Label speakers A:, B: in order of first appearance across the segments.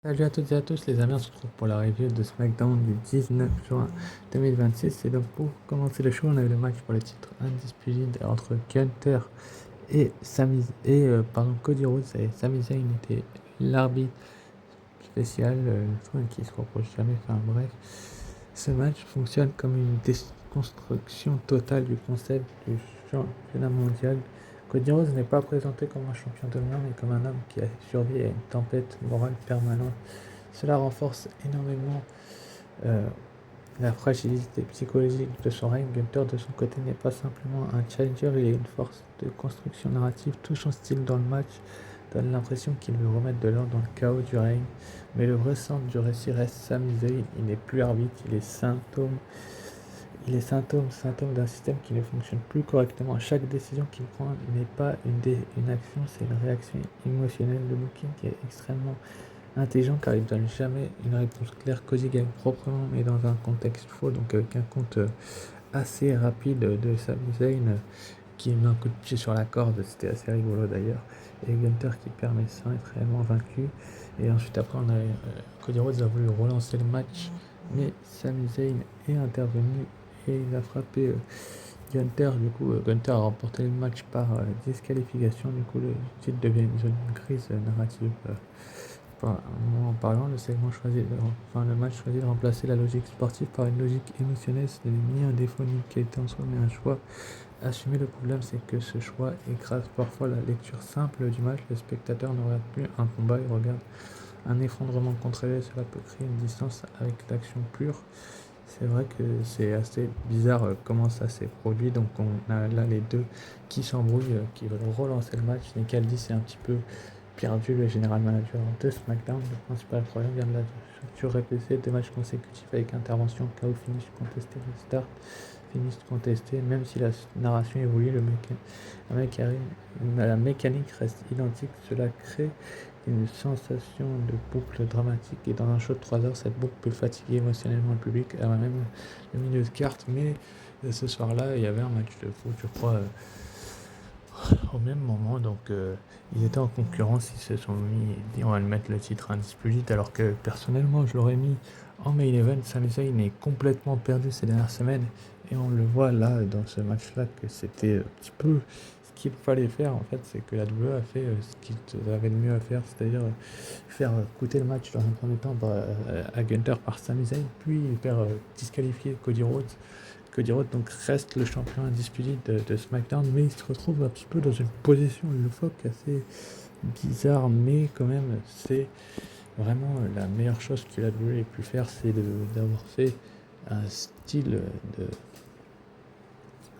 A: Salut à toutes et à tous les amis, on se retrouve pour la review de SmackDown du 19 juin 2026. Et donc pour commencer le show, on a eu le match pour le titre Undisputed entre Gunther et Cody Rhodes et Sami Zayn était l'arbitre spécial, le truc qui se reproche jamais. Enfin bref, ce match fonctionne comme une déconstruction totale du concept du championnat mondial. Cody Rhodes n'est pas présenté comme un champion dominant, mais comme un homme qui a survécu à une tempête morale permanente. Cela renforce énormément euh, la fragilité psychologique de son règne. Gunther, de son côté, n'est pas simplement un challenger, il est une force de construction narrative. Tout son style dans le match donne l'impression qu'il veut remettre de l'ordre dans le chaos du règne. Mais le vrai centre du récit reste Sami Zayn. Il n'est plus arbitre, symptôme d'un système qui ne fonctionne plus correctement. Chaque décision qu'il prend n'est pas une action, c'est une réaction émotionnelle. Le booking qui est extrêmement intelligent car il ne donne jamais une réponse claire. Cody gagne proprement mais dans un contexte faux, donc avec un compte assez rapide de Sami Zayn qui met un coup de pied sur la corde, c'était assez rigolo d'ailleurs, et Gunther qui perd mais sans être réellement vaincu. Et ensuite après on a Cody Rhodes a voulu relancer le match, mais Sami Zayn est intervenu et il a frappé Gunther. Du coup Gunther a remporté le match par disqualification. Du coup le titre devient une zone grise narrative. En parlant, le match choisit de remplacer la logique sportive par une logique émotionnelle. Ce n'est ni un défaut ni une qualité en soi, mais un choix assumé. Le problème, c'est que ce choix écrase parfois la lecture simple du match. Le spectateur ne regarde plus un combat, il regarde un effondrement contrôlé. Cela peut créer une distance avec l'action pure. C'est vrai que c'est assez bizarre comment ça s'est produit. Donc on a là les deux qui s'embrouillent, qui veulent relancer le match. Nick Aldis c'est un petit peu perdu, le général manager de SmackDown. Le principal problème vient de la structure répétée, deux matchs consécutifs avec intervention, KO, finish contesté, restart, finish contesté. Même si la narration évolue, la mécanique reste identique. Cela crée une sensation de boucle dramatique, et dans un show de 3 heures, cette boucle peut fatiguer émotionnellement le public. Elle a même le milieu de carte, mais ce soir-là, il y avait un match de foot, je crois, au même moment, donc ils étaient en concurrence, ils se sont mis, dit on va le mettre le titre Undisputed, alors que personnellement je l'aurais mis en main event. Sami Zayn est complètement perdu ces dernières semaines, et on le voit là dans ce match-là que c'était un petit peu ce qu'il fallait faire. En fait, c'est que la WWE a fait ce qu'il avait de mieux à faire, c'est-à-dire faire coûter le match dans un premier temps à Gunther par Sami Zayn, puis faire disqualifier Cody Rhodes. Cody Rhodes donc reste le champion indisputé de SmackDown, mais il se retrouve un petit peu dans une position loufoque assez bizarre, mais quand même c'est vraiment la meilleure chose qu'il a pu faire, c'est d'avoir fait un style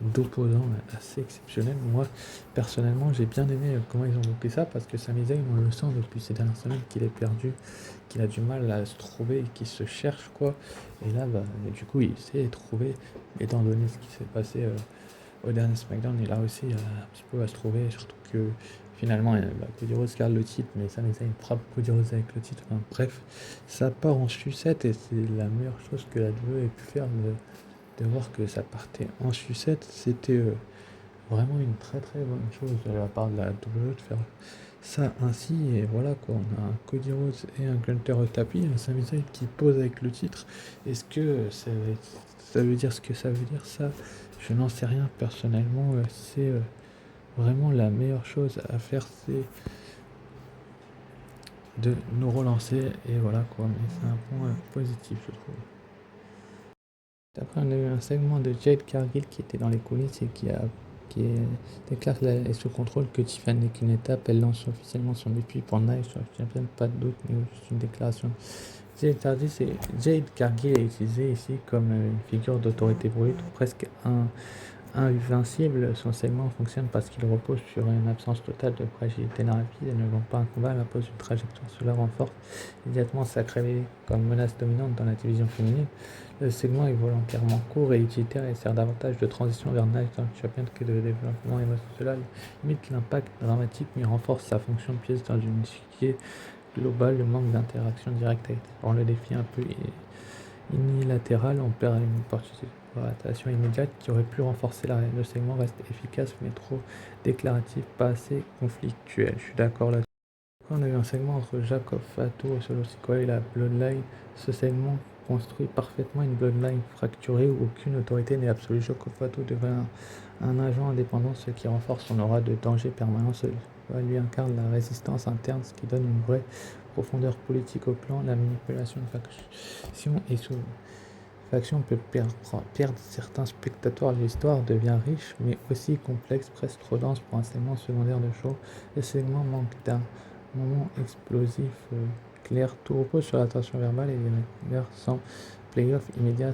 A: d'opposant assez exceptionnel. Moi, personnellement, j'ai bien aimé comment ils ont bouclé ça, parce que Sami Zayn, on le sent depuis ces dernières semaines qu'il est perdu, qu'il a du mal à se trouver et qu'il se cherche, quoi. Et là, du coup, il s'est trouvé, étant donné ce qui s'est passé au dernier SmackDown, il a réussi un petit peu à se trouver, surtout que finalement, Cody Rhodes garde le titre, mais Sami Zayn frappe Cody Rhodes avec le titre. Enfin, bref, ça part en sucette et c'est la meilleure chose que la WWE ait pu faire, de voir que ça partait en sucette. C'était vraiment une très très bonne chose de la part de la WWE de faire ça ainsi. Et voilà quoi, on a un Cody Rhodes et un Gunther au tapis, un Sami Zayn qui pose avec le titre. Est-ce que ça veut dire ce que ça veut dire, ça? Je n'en sais rien personnellement. C'est vraiment la meilleure chose à faire, c'est de nous relancer, et voilà quoi. Mais c'est un point positif, je trouve. Après, on a eu un segment de Jade Cargill qui était dans les coulisses et déclare qu'elle est sous contrôle, que Tiffany n'est qu'une étape. Elle lance officiellement son défi pour Nice sur la championne, pas de doute, mais juste une déclaration. Jade Cargill est utilisée ici comme une figure d'autorité brute, presque invincible. Son segment fonctionne parce qu'il repose sur une absence totale de fragilité narrative. Elle ne vend pas un combat, elle impose une trajectoire. Cela renforce immédiatement sa crédibilité comme menace dominante dans la division féminine. Le segment est volontairement court et utilitaire et sert davantage de transition vers Night Champion que de développement émotionnel. Cela limite l'impact dramatique mais renforce sa fonction de pièce dans une échiquier global. Le manque d'interaction directe rend le défi un peu unilatéral. On perd une participation immédiate qui aurait pu renforcer l'arène. Le segment reste efficace mais trop déclaratif, pas assez conflictuel. Je suis d'accord là. On a eu un segment entre Jacob Fatu, Solo Sikoa et la Bloodline. Ce segment construit parfaitement une Bloodline fracturée où aucune autorité n'est absolue. Jacob Fatu devient un agent indépendant, ce qui renforce son aura de danger permanent. Cela lui incarne la résistance interne, ce qui donne une vraie profondeur politique au clan. La manipulation de factions et sous-faction peut perdre certains spectateurs. L'histoire devient riche, mais aussi complexe, presque trop dense pour un segment secondaire de show. Le segment manque d'un moment explosif clair. Tout repose sur la tension verbale et les regards sans playoff immédiat.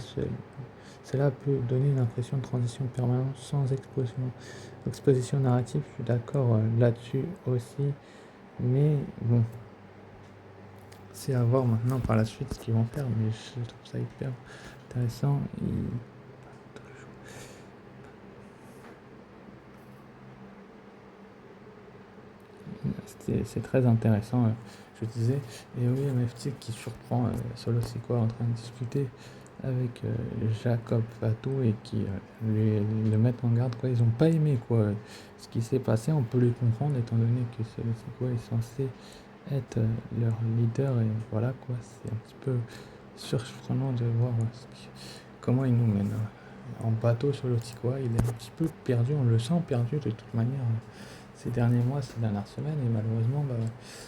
A: Cela peut donner une impression de transition permanente sans exposition narrative. Je suis d'accord là-dessus aussi, mais bon, c'est à voir maintenant par la suite ce qu'ils vont faire, mais je trouve ça hyper intéressant. C'est très intéressant, je disais. Et oui, MFT qui surprend Solo Sikoa en train de discuter avec Jacob Fatou et qui le mettent en garde, quoi. Ils n'ont pas aimé quoi ce qui s'est passé. On peut les comprendre étant donné que Solo Sikoa est censé être leur leader et voilà quoi. C'est un petit peu surprenant de voir comment il nous mène en bateau. Solo Sikoa, il est un petit peu perdu, on le sent perdu de toute manière ces derniers mois, ces dernières semaines, et malheureusement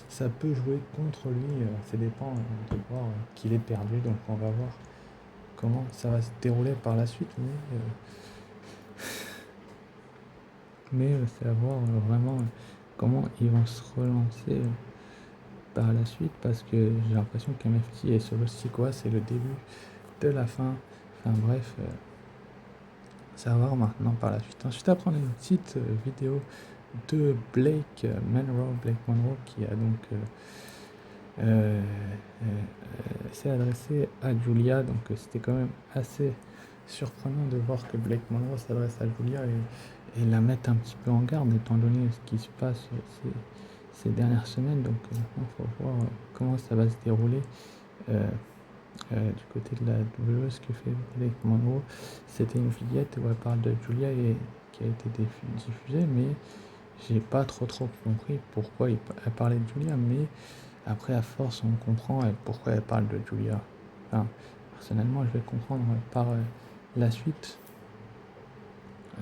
A: ça peut jouer contre lui. Ça dépend de voir qu'il est perdu, donc on va voir comment ça va se dérouler par la suite, mais c'est à voir vraiment comment ils vont se relancer par la suite, parce que j'ai l'impression qu'MFT et Solo Sikoa c'est le début de la fin. Enfin bref, c'est à voir maintenant par la suite. Ensuite, après on a une petite vidéo de Blake Monroe, qui a donc s'est adressé à Julia. Donc c'était quand même assez surprenant de voir que Blake Monroe s'adresse à Julia et la mettre un petit peu en garde étant donné ce qui se passe ces dernières semaines. Donc maintenant il faut voir comment ça va se dérouler du côté de la WWE. Ce que fait Blake Monroe, c'était une vignette où elle parle de Julia et qui a été diffusée, mais j'ai pas trop compris pourquoi elle parlait de Julia, mais après à force on comprend pourquoi elle parle de Julia. Enfin, personnellement je vais comprendre par la suite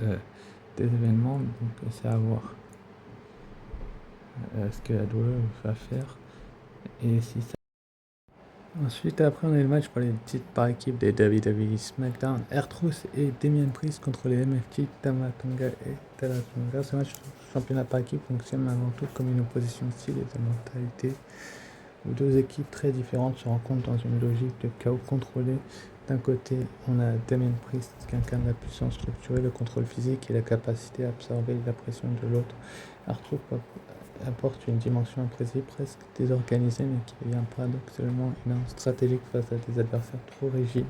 A: des événements, donc c'est à voir ce que la WWE va faire et si ça. Ensuite, après, on a le match pour les titres par équipe des WWE SmackDown. R-Truth et Damian Priest contre les MFT Tama Tonga et Tala Tonga. Ce match de championnat par équipe fonctionne avant tout comme une opposition de style et de mentalité, où deux équipes très différentes se rencontrent dans une logique de chaos contrôlé. D'un côté, on a Damian Priest qui incarne la puissance structurée, le contrôle physique et la capacité à absorber la pression de l'autre. R-Truth apporte une dimension imprévisible, presque désorganisée, mais qui devient paradoxalement une arme stratégique face à des adversaires trop rigides.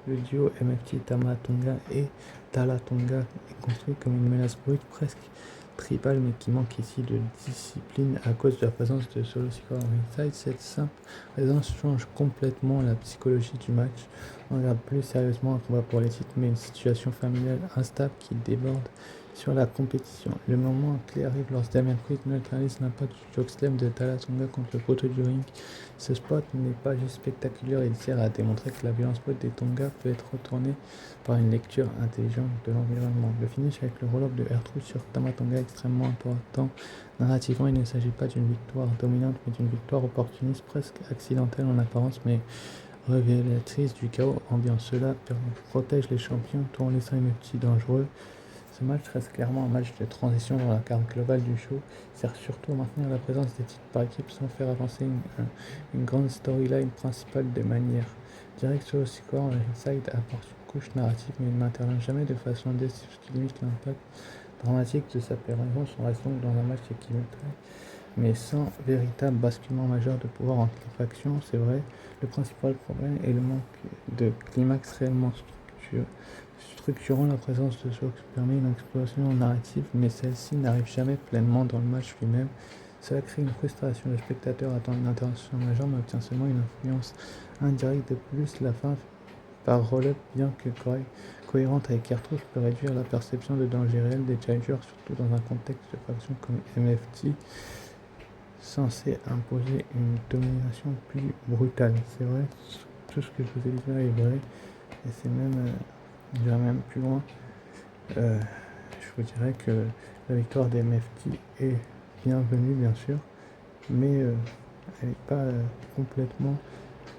A: Le duo MFT Tama Tonga et Tala Tonga est construit comme une menace brute, presque tribale, mais qui manque ici de discipline à cause de la présence de Solo Sikoa en ringside. Cette simple présence change complètement la psychologie du match. On regarde plus sérieusement un combat pour les titres, mais une situation familiale instable qui déborde sur la compétition. Le moment clé arrive lorsque Damian Priest neutralise l'impact du chokeslam de Tala Tonga contre le poteau du ring. Ce spot n'est pas juste spectaculaire, il sert à démontrer que la violence brute des Tonga peut être retournée par une lecture intelligente de l'environnement. Le finish avec le roll-up de R-Truth sur Tama Tonga est extrêmement important. Narrativement, il ne s'agit pas d'une victoire dominante, mais d'une victoire opportuniste, presque accidentelle en apparence, mais révélatrice du chaos ambiant. Cela protège les champions tout en laissant MFT dangereux. Ce match reste clairement un match de transition dans la carte globale du show. Il sert surtout à maintenir la présence des titres par équipe sans faire avancer une grande storyline principale de manière directe. Solo Sikoa en ringside apporte une couche narrative, mais il n'intervient jamais de façon décisive, ce qui limite l'impact dramatique de sa apparition. On reste donc dans un match équilibré, mais sans véritable basculement majeur de pouvoir entre les factions. C'est vrai, le principal problème est le manque de climax réellement structurant. La présence de Sox permet une explosion narrative, mais celle-ci n'arrive jamais pleinement dans le match lui-même. Cela crée une frustration. Le spectateur attend une intervention majeure, mais obtient seulement une influence indirecte. De plus, la fin par roll-up, bien que cohérente avec R-Truth, peut réduire la perception de danger réel des challengers, surtout dans un contexte de faction comme MFT. censé imposer une domination plus brutale. C'est vrai, tout ce que je vous ai dit là est vrai, et c'est même, j'irai même plus loin. Je vous dirais que la victoire des MFT est bienvenue, bien sûr, mais elle n'est pas complètement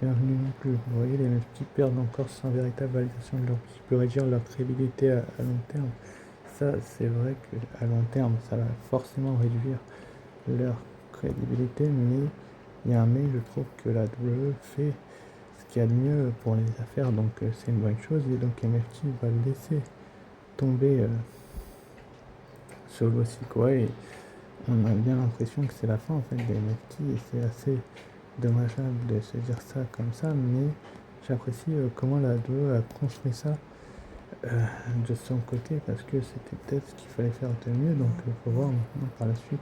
A: bienvenue non plus. Vous voyez, les MFT perdent encore sans véritable validation de leur, qui peut réduire leur crédibilité à long terme. Ça, c'est vrai qu'à long terme, ça va forcément réduire leur crédibilité, mais il y a un mais, je trouve que la WWE fait ce qu'il y a de mieux pour les affaires, donc c'est une bonne chose, et donc MFT va laisser tomber Solo Sikoa, et on a bien l'impression que c'est la fin en fait des MFT, et c'est assez dommageable de se dire ça comme ça, mais j'apprécie comment la WWE a construit ça de son côté, parce que c'était peut-être ce qu'il fallait faire de mieux, donc il faut voir maintenant par la suite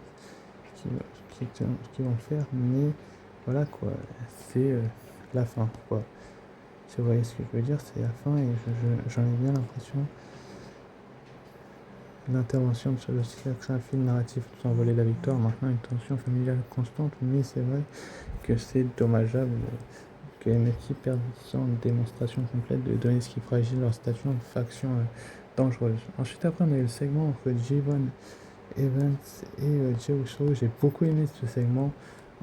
A: ce qu'ils vont faire, mais voilà quoi, c'est la fin quoi. Si vous voyez ce que je veux dire, c'est la fin, et j'en ai bien l'impression. L'intervention de celui-ci a créé un fil narratif tout en voler la victoire, maintenant une tension familiale constante, mais c'est vrai que c'est dommageable que les MFT perdent sans démonstration complète de donner ce qui fragile leur statut en faction dangereuse. Ensuite, après, on a eu le segment entre J1 Evans et Jey Uso. J'ai beaucoup aimé ce segment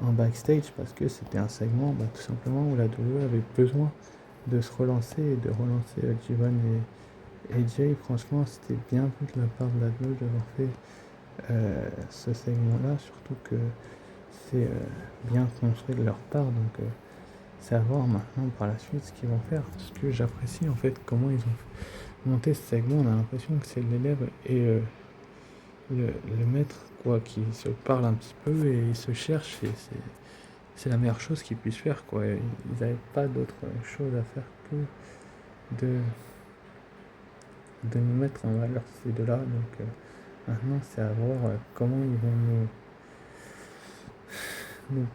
A: en backstage parce que c'était un segment tout simplement où la WWE avait besoin de se relancer et de relancer J1 et Jay. Franchement, c'était bien vu de la part de la WWE d'avoir fait ce segment-là, surtout que c'est bien construit de leur part, donc c'est à voir maintenant par la suite ce qu'ils vont faire. Ce que j'apprécie en fait, comment ils ont monté ce segment, on a l'impression que c'est l'élève et le maître quoi, qui se parle un petit peu et ils se cherchent, et c'est la meilleure chose qu'ils puissent faire quoi. Ils n'avaient pas d'autre chose à faire que de nous mettre en valeur ces deux-là, donc maintenant c'est à voir comment ils vont nous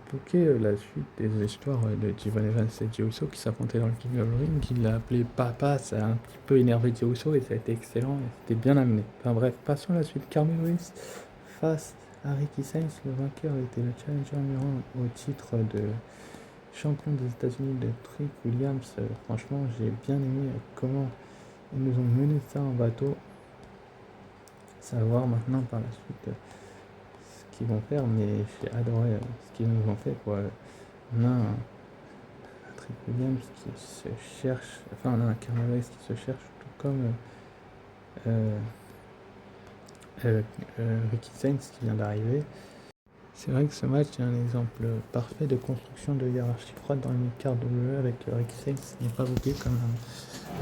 A: booker la suite des histoires de J1 Evans et Jey Uso qui s'affrontaient dans le King of the Ring. Il l'a appelé Papa, ça a un petit peu énervé Jey Uso et ça a été excellent et c'était bien amené. Enfin bref, passons à la suite. Carmelo Hayes face à Ricky Sainz, le vainqueur était le challenger numéro 1 au titre de champion des États-Unis de Trick Williams. Franchement, j'ai bien aimé comment ils nous ont mené ça en bateau. Ça va voir maintenant par la suite ce qu'ils vont faire, mais j'ai adoré ce qu'ils nous ont fait quoi. On a un Trick Williams qui se cherche, enfin on a un Carmelo Hayes qui se cherche, tout comme Ricky Sainz qui vient d'arriver. C'est vrai que ce match est un exemple parfait de construction de hiérarchie froide dans le mid-card WWE, avec Ricky Sainz qui n'est pas booké comme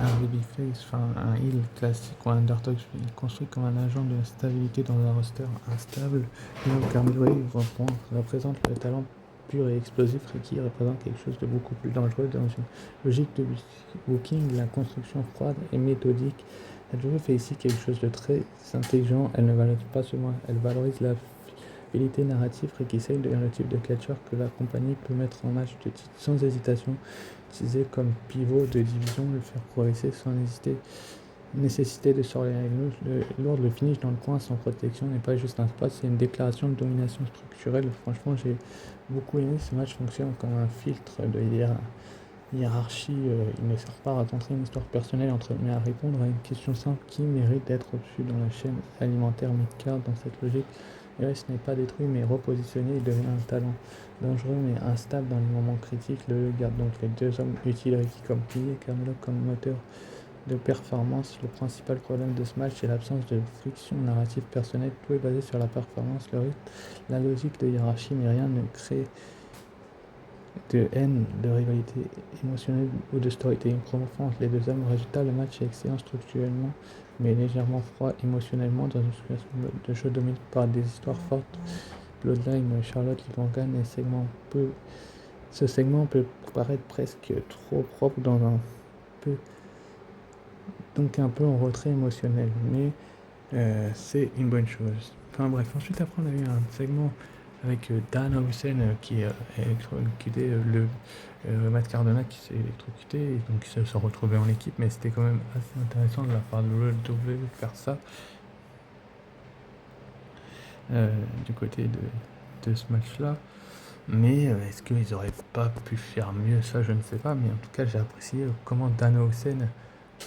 A: un babyface, enfin un heel classique ou un underdog. Il est construit comme un agent de stabilité dans un roster instable. Carmelo Hayes représente le talent pur et explosif. Ricky représente quelque chose de beaucoup plus dangereux dans une logique de booking. La construction froide et méthodique. La WWE fait ici quelque chose de très intelligent. Elle ne valorise pas seulement, elle valorise la fidélité narrative. Ricky Sainz devient le type de catcheur que la compagnie peut mettre en match de titre sans hésitation, utiliser comme pivot de division, le faire progresser sans nécessité de sortir lourd. Le finish dans le coin sans protection n'est pas juste un spot, c'est une déclaration de domination structurelle. Franchement, j'ai beaucoup aimé. Ce match fonctionne comme un filtre de hiérarchie. Il ne sert pas à raconter une histoire personnelle mais à répondre à une question simple: qui mérite d'être au-dessus dans la chaîne alimentaire mid-card. Dans cette logique, Harris n'est pas détruit mais repositionné. Il devient un talent dangereux mais instable dans les moments critiques. Le garde donc les deux hommes utiles, Ricky comme pilier, Carmelo comme moteur de performance. Le principal problème de ce match est l'absence de friction narrative personnelle. Tout est basé sur la performance, le rythme, la logique de hiérarchie, mais rien ne crée de haine, de rivalité émotionnelle ou de storytelling profond entre les deux hommes. Résultat, le match est excellent structurellement mais légèrement froid émotionnellement dans une situation de jeu dominé par des histoires fortes. Bloodline, Charlotte, Liv Morgan et ce segment peut paraître presque trop propre dans un peu, donc un peu en retrait émotionnel, mais c'est une bonne chose. Enfin bref, ensuite après on a eu un segment avec Dan Housen qui a électrocuté Matt Cardona qui s'est électrocuté, et donc ils se sont retrouvés en équipe, mais c'était quand même assez intéressant de la part de WWE de faire ça du côté
B: de ce match-là. Mais est-ce qu'ils auraient pas pu faire mieux? Ça, je ne sais pas. Mais en tout cas, j'ai apprécié comment Danhausen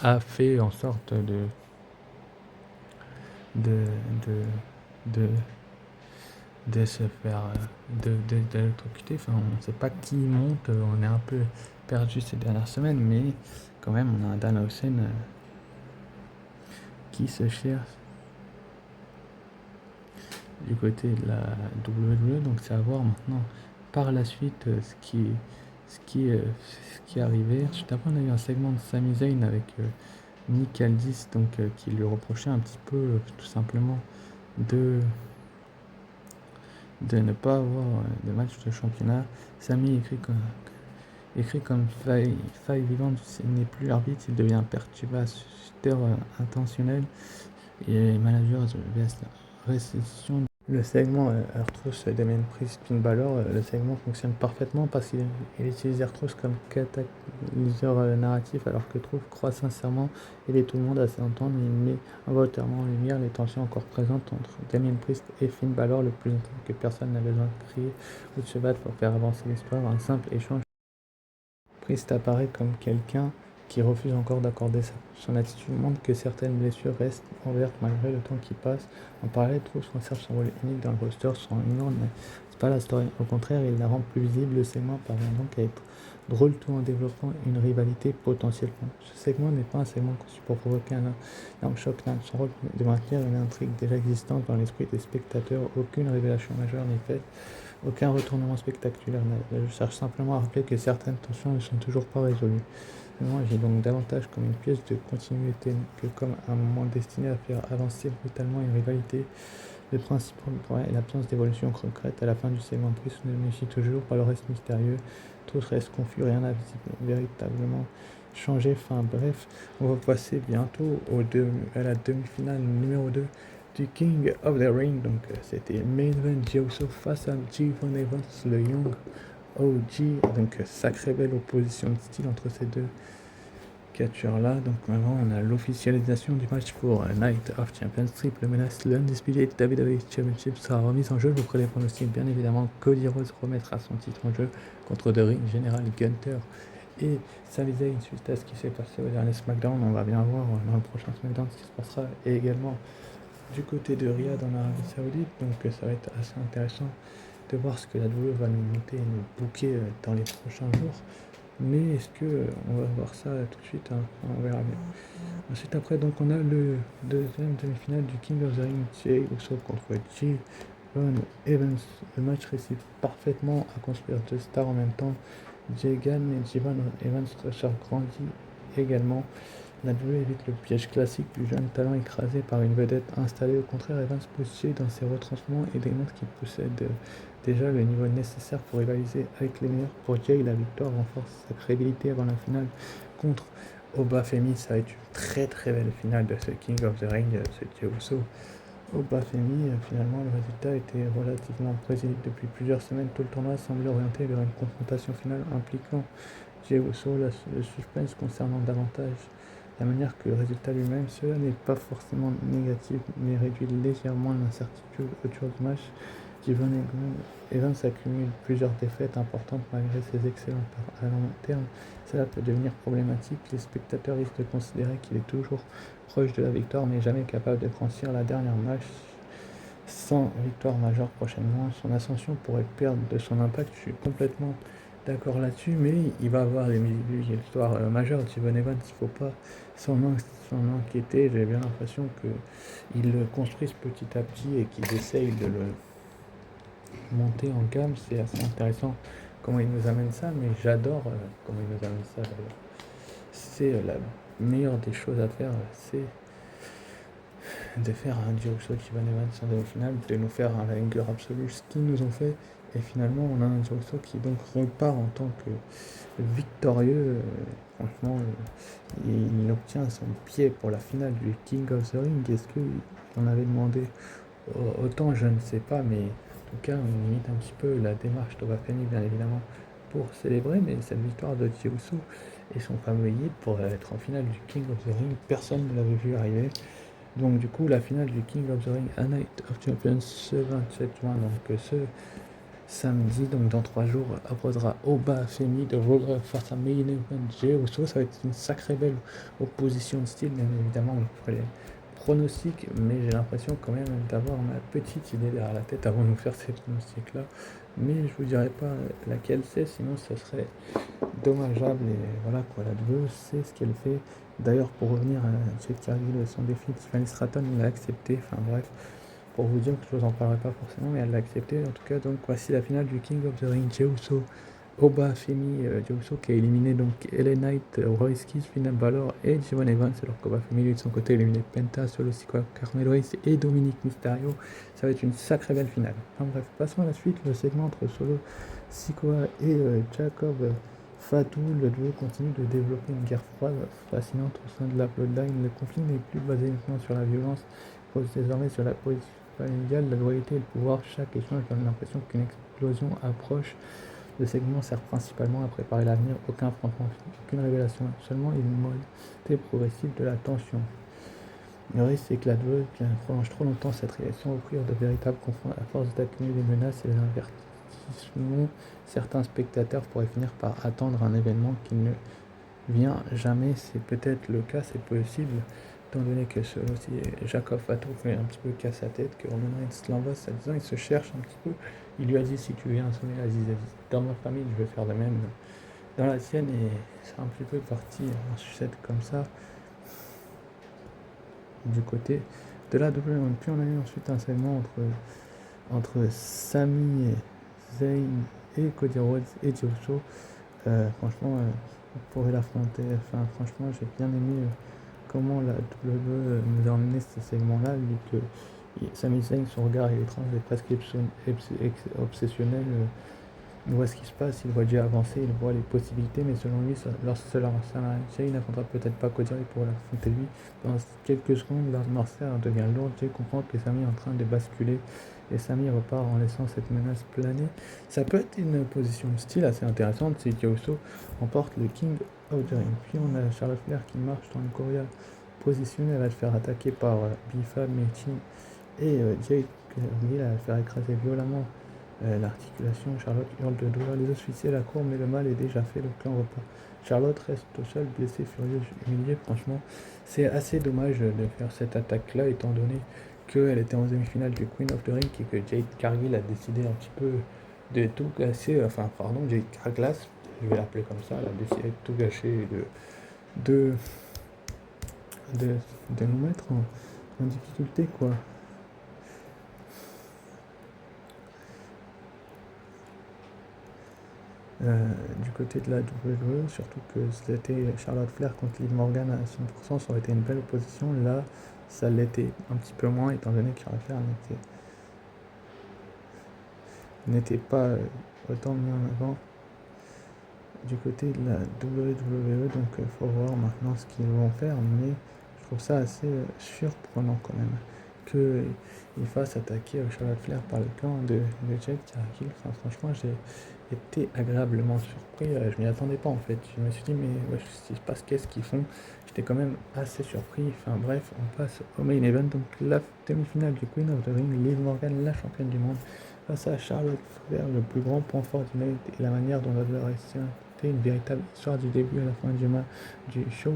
B: a fait en sorte de, de, de, de se faire d'électrocuter. Enfin, on ne sait pas qui monte. On est un peu perdu ces dernières semaines. Mais quand même, on a un Danhausen qui se cherche du côté de la WWE. Donc c'est à voir maintenant par la suite ce qui est arrivé. Juste après, on a eu un segment de Sami Zayn avec Nick Aldis, donc qui lui reprochait un petit peu tout simplement de ne pas avoir de match de championnat. Sami écrit comme faille vivante, il n'est plus arbitre, il devient perturbateur intentionnel et manager de récession. Le segment Arthrus Damien Priest Finn Balor, le segment fonctionne parfaitement parce qu'il utilise Arthrus comme catalyseur narratif alors que Truth croit sincèrement aider tout le monde à s'entendre. Il met involontairement en lumière les tensions encore présentes entre Damien Priest et Finn Balor, le plus important que personne n'a besoin de crier ou de se battre pour faire avancer l'histoire. Un simple échange. Priest apparaît comme quelqu'un qui refuse encore d'accorder ça. Son attitude montre que certaines blessures restent ouvertes malgré le temps qui passe. En parallèle, Truth conserve son rôle unique dans le roster sans ignorer, mais c'est pas la story. Au contraire, il la rend plus visible. Le segment parvient donc à être drôle tout en développant une rivalité potentielle. Ce segment n'est pas un segment conçu pour provoquer un énorme choc. Son rôle est de maintenir une intrigue déjà existante dans l'esprit des spectateurs. Aucune révélation majeure n'est faite. Aucun retournement spectaculaire. Je cherche simplement à rappeler que certaines tensions ne sont toujours pas résolues. Moi, j'ai donc davantage comme une pièce de continuité que comme un moment destiné à faire avancer brutalement une rivalité. Le principal point est l'absence d'évolution concrète. À la fin du segment Priest ne réussit toujours pas le reste mystérieux. Tout reste confus, rien n'a véritablement changé. Enfin bref, on va passer bientôt à la demi-finale numéro 2 du King of the Ring. Donc c'était Main Event Jey Uso face à Javon Evans, le Young OG. Donc sacrée belle opposition de style entre ces deux catcheurs-là. Donc maintenant on a l'officialisation du match pour Night of Champions, triple menace, l'Undisputed WWE Championship sera remise en jeu. Je vous ferai les pronostics bien évidemment. Cody Rhodes remettra son titre en jeu contre The Ring General Gunter et Sami Zayn suite à ce qui s'est passé au dernier SmackDown. On va bien voir dans le prochain SmackDown ce qui se passera, et également du côté de Riyad en Arabie Saoudite. Donc ça va être assez intéressant de voir ce que la WWE va nous monter et nous booker dans les prochains jours. Mais est-ce que on va voir ça tout de suite, hein, on verra bien. Ensuite après, donc on a le deuxième demi-finale du King of the Ring, Jey Uso contre Javon Evans. Le match réussit parfaitement à construire deux stars en même temps. Jay gagne et Javon Evans grandit également. La WWE évite le piège classique du jeune talent écrasé par une vedette installée. Au contraire, Evans pousse Jey dans ses retranchements et démontre qu'il possède déjà le niveau nécessaire pour rivaliser avec les meilleurs. Pour Jey, la victoire renforce sa crédibilité avant la finale contre Obafemi. Ça va être une très très belle finale de ce King of the Ring, ce Jey Uso. Obafemi, finalement, le résultat était relativement prévisible depuis plusieurs semaines. Tout le tournoi semblait orienté vers une confrontation finale impliquant Jey Uso. Le suspense concernant davantage la manière que le résultat lui-même, cela n'est pas forcément négatif, mais réduit légèrement l'incertitude autour du match. Javon Evans accumule plusieurs défaites importantes malgré ses excellents à long terme. Cela peut devenir problématique. Les spectateurs risquent de considérer qu'il est toujours proche de la victoire, mais jamais capable de franchir la dernière marche. Sans victoire majeure prochainement, son ascension pourrait perdre de son impact. Je suis complètement d'accord là-dessus, mais il va avoir des victoires majeures. Javon Evans, il ne faut pas s'en inquiéter. J'ai bien l'impression qu'ils le construisent petit à petit et qu'ils essayent de le monter en gamme. C'est assez intéressant comment ils nous amènent ça, mais j'adore comment ils nous amènent ça d'ailleurs. C'est la meilleure des choses à faire, c'est de faire un Jey Uso Javon Evans en demi-finale, de nous faire un banger absolu, ce qu'ils nous ont fait. Et finalement, on a un Jey Uso qui donc repart en tant que victorieux. Franchement, il obtient son pied pour la finale du King of the Ring. Est-ce qu'on avait demandé autant? Je ne sais pas, mais en tout cas, on imite un petit peu la démarche d'Obafemi, bien évidemment, pour célébrer. Mais cette victoire de Jey Uso et son fameux hit pour être en finale du King of the Ring, personne ne l'avait vu arriver. Donc du coup, la finale du King of the Ring, A Night of Champions, ce 27 juin, donc ce samedi, donc dans 3 jours, opposera Oba Femi de Roller face à Main Event Jey Uso. Ça va être une sacrée belle opposition de style, bien évidemment, pour les pronostics, mais j'ai l'impression quand même d'avoir ma petite idée derrière la tête avant de vous faire ces pronostics-là. Mais je vous dirai pas laquelle c'est, sinon ce serait dommageable. Et voilà quoi, la WWE c'est ce qu'elle fait. D'ailleurs, pour revenir à Jade Cargill et son défi, Tiffany Stratton l'a accepté. Enfin bref, pour vous dire que je vous en parlerai pas forcément, mais elle l'a accepté en tout cas. Donc voici la finale du King of the Ring, Jey Uso, Oba Femi, Jey Uso qui a éliminé donc LA Knight, Royce Keys, Finn Balor et Javon Evans, alors qu'Oba Femi lui de son côté a éliminé Penta, Solo Sikoa, Carmelo Hayes et Dominic Mysterio. Ça va être une sacrée belle finale. Enfin bref, passons à la suite, le segment entre Solo Sikoa et Jacob Fatu. Le duo continue de développer une guerre froide fascinante au sein de la Bloodline. Le conflit n'est plus basé uniquement sur la violence, il pose désormais sur la position familiale, la loyauté et le pouvoir. Chaque échange donne l'impression qu'une explosion approche. Le segment sert principalement à préparer l'avenir, aucun affrontement, aucune révélation, seulement une montée progressive de la tension. Le risque, c'est que la WWE prolonge trop longtemps cette réaction, offrir de véritables confronts à force d'accumuler des menaces et l'avertissement. Certains spectateurs pourraient finir par attendre un événement qui ne vient jamais. C'est peut-être le cas, c'est possible, étant donné que aussi Jacob Fatu fait un petit peu casse sa tête, que Roman Reigns l'embrasse, disant il se cherche un petit peu. Il lui a dit si tu viens sonner la zizanie dans ma famille, je vais faire de même dans la sienne, et c'est un petit peu parti en sucette comme ça du côté de la WWE. Puis on a eu ensuite un segment entre Sami Zayn et Cody Rhodes et Jey Uso. Franchement, on pourrait l'affronter. Enfin, franchement, j'ai bien aimé comment la WWE nous a emmené ce segment-là, vu que Sami Zayn, son regard est étrange, est presque obsessionnel. Il voit ce qui se passe, il voit Jey avancer, il voit les possibilités, mais selon lui, lorsque Sami Zayn n'affrontera peut-être pas Cody pour l'affronter lui. Dans quelques secondes, l'atmosphère devient lourde. Jey comprend que Sami est en train de basculer et Sami repart en laissant cette menace planer. Ça peut être une position de style assez intéressante si Jey Uso remporte le King of the Ring. Puis on a Charlotte Flair qui marche dans une corridor positionnée, elle va se faire attaquer par Bifa, Metin et Jade Cargill, elle va faire écraser violemment l'articulation. Charlotte hurle de douleur, les officiers la courent, mais le mal est déjà fait, le clan repart. Charlotte reste au sol, blessée, furieuse, humiliée. Franchement, c'est assez dommage de faire cette attaque-là, étant donné qu'elle était en demi-finale du Queen of the Ring et que Jade Cargill a décidé un petit peu de tout gâcher, Jade Carglass, je vais l'appeler comme ça, elle a décidé de tout gâcher, de, de nous mettre en difficulté, quoi. Du côté de la WWE, surtout que c'était Charlotte Flair contre Liv Morgan à 100%, ça aurait été une belle opposition. Là, ça l'était un petit peu moins, étant donné que Charlotte Flair n'était pas autant mis en avant du côté de la WWE. Donc il faut voir maintenant ce qu'ils vont faire, mais je trouve ça assez surprenant quand même qu'il fasse attaquer Charlotte Flair par le clan de Jade Cargill. Enfin, franchement, j'ai été agréablement surpris. Je m'y attendais pas en fait. Je me suis dit, mais ouais, ce qui se passe, qu'est-ce qu'ils font? J'étais quand même assez surpris. Enfin bref, on passe au main event. Donc la demi-finale du Queen of the Ring, Liv Morgan, la championne du monde, face à Charlotte Flair. Le plus grand point fort du match et la manière dont elle a réussi une véritable histoire du début à la fin du show.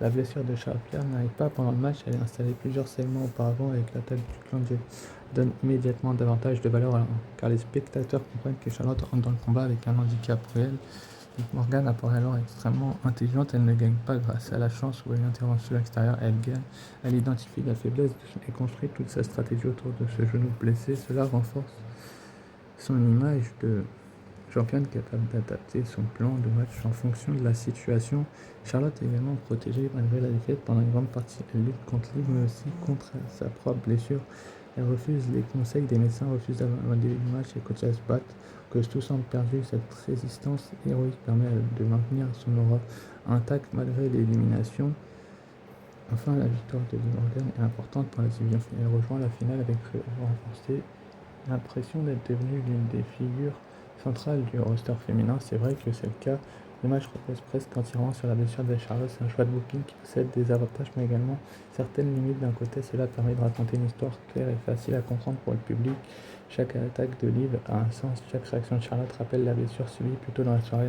B: La blessure de Charlotte Flair n'arrive pas pendant le match. Elle est installée plusieurs segments auparavant avec l'attaque du clan Jade donne immédiatement davantage de valeur car les spectateurs comprennent que Charlotte rentre dans le combat avec un handicap réel. Morgan apparaît alors extrêmement intelligente, elle ne gagne pas grâce à la chance ou à une intervention extérieure, elle gagne, elle identifie la faiblesse et construit toute sa stratégie autour de ce genou blessé. Cela renforce son image de championne capable d'adapter son plan de match en fonction de la situation. Charlotte est également protégée malgré la défaite pendant une grande partie. Elle lutte contre Liv mais aussi contre sa propre blessure. Elle refuse les conseils des médecins, refuse d'aborder le match et quand elle se bat, que tout semble perdu. Cette résistance héroïque permet de maintenir son aura intacte malgré l'élimination. Enfin, la victoire de Liv Morgan est importante pour la division. Elle rejoint la finale avec renforcé l'impression d'être devenue l'une des figures centrales du roster féminin. C'est vrai que c'est le cas. Le match repose presque entièrement sur la blessure de Charlotte. C'est un choix de booking qui possède des avantages mais également certaines limites. D'un côté, cela permet de raconter une histoire claire et facile à comprendre pour le public.
A: Chaque attaque de Liv a un sens, chaque réaction de Charlotte rappelle la blessure subie plus tôt dans la soirée.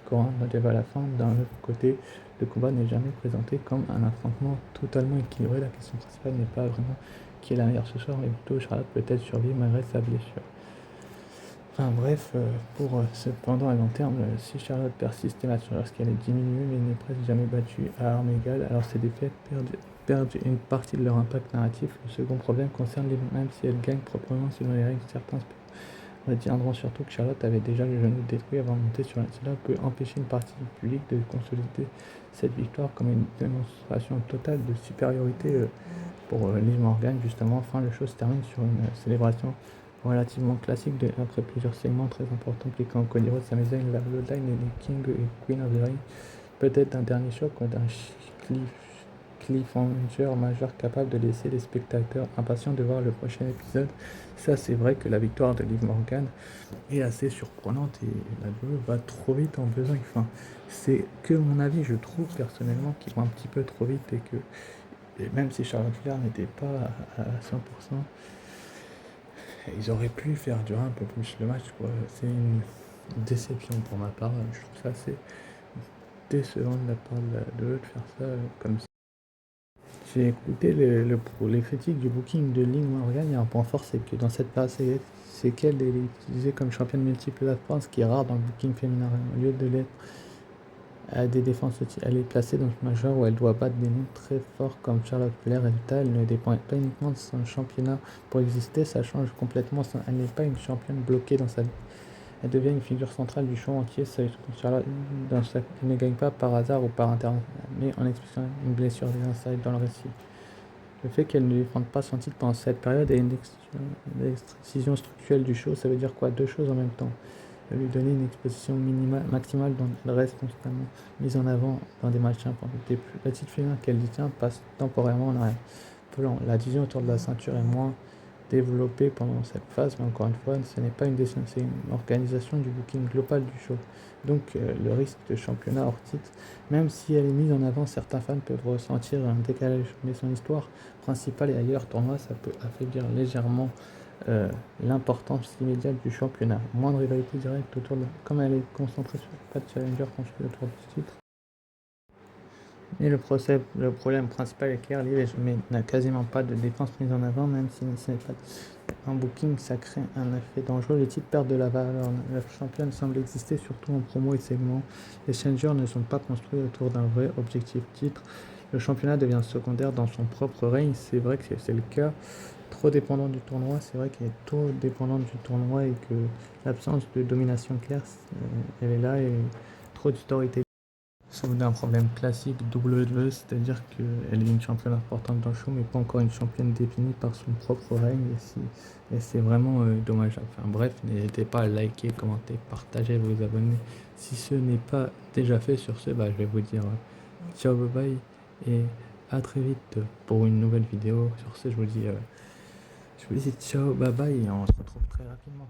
A: Coran à la fin. D'un autre côté, le combat n'est jamais présenté comme un affrontement totalement équilibré. La question principale n'est pas vraiment qui est la meilleure ce soir, mais plutôt Charlotte peut-être survivre malgré sa blessure. Enfin bref, cependant à long terme, si Charlotte persiste et match lorsqu'elle est diminuée mais n'est presque jamais battue à armes égales, alors ces défaites perdent une partie de leur impact narratif. Le second problème concerne même si elle gagne proprement selon les règles, certains retiendront surtout que Charlotte avait déjà le genou détruit avant de monter sur la. Cela peut empêcher une partie du public de consolider cette victoire comme une démonstration totale de supériorité pour Liv Morgan. Justement, enfin, le show se termine sur une célébration relativement classique après plusieurs segments très importants impliquant Cody Rhodes, Sami Zayn, la Bloodline et les King et Queen of the Ring. Peut-être un dernier choc ou d'un cliffhanger majeur capable de laisser les spectateurs impatients de voir le prochain épisode. Ça, c'est vrai que la victoire de Liv Morgan est assez surprenante et la WWE va trop vite en besogne. Enfin, c'est que mon avis, je trouve personnellement qu'ils vont un petit peu trop vite et même si Charlotte Flair n'était pas à 100%, ils auraient pu faire durer un peu plus le match, quoi. C'est une déception pour ma part. Je trouve ça assez décevant de la part de faire ça comme ça. J'ai écouté les critiques du booking de Liv Morgan. Il y a un point fort, c'est que dans cette période, c'est qu'elle est utilisée comme championne multiple de France, ce qui est rare dans le booking féminin. Au lieu de l'être à des défenses, elle est placée dans une major où elle doit battre des noms très forts comme Charlotte Flair. Résultat, elle ne dépend pas uniquement de son championnat pour exister, ça change complètement. Elle n'est pas une championne bloquée dans sa vie. Elle devient une figure centrale du show entier. Charlotte ne gagne pas par hasard ou par internet, mais en expliquant une blessure des insides dans le récit. Le fait qu'elle ne défende pas son titre pendant cette période est une décision structurelle du show. Ça veut dire quoi? Deux choses en même temps. Lui donner une exposition maximale dont elle reste constamment mise en avant dans des matchs importants. Le titre féminin qu'elle détient passe temporairement en arrière-plan. La division autour de la ceinture est moins développée pendant cette phase, mais encore une fois, ce n'est pas une décision, c'est une organisation du booking global du show. Donc le risque de championnat hors titre, même si elle est mise en avant, certains fans peuvent ressentir un décalage. Mais son histoire principale et ailleurs tournoi, ça peut affaiblir légèrement l'importance immédiate du championnat. Moins de rivalité directe autour de comme elle est concentrée sur pas de challenger construit autour du titre. Et le problème principal est clair, Liv n'a quasiment pas de défense mise en avant, même si ce n'est pas un booking, ça crée un effet dangereux. Les titres perdent de la valeur. La championne semble exister surtout en promo et segments. Les challengers ne sont pas construits autour d'un vrai objectif titre. Le championnat devient secondaire dans son propre règne. C'est vrai que c'est le cas. Trop dépendant du tournoi, c'est vrai qu'elle est trop dépendante du tournoi et que l'absence de domination claire, elle est là et trop de storytelling. Sauf d'un problème classique WWE, c'est-à-dire qu'elle est une championne importante dans le show, mais pas encore une championne définie par son propre règne, et c'est vraiment dommageable. Enfin bref, n'hésitez pas à liker, commenter, partager, vous abonner. Si ce n'est pas déjà fait, sur ce, je vais vous dire ciao, bye bye, et à très vite pour une nouvelle vidéo. Sur ce, je vous dis ciao, bye bye, et on se retrouve très rapidement.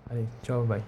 A: Allez, ciao, bye.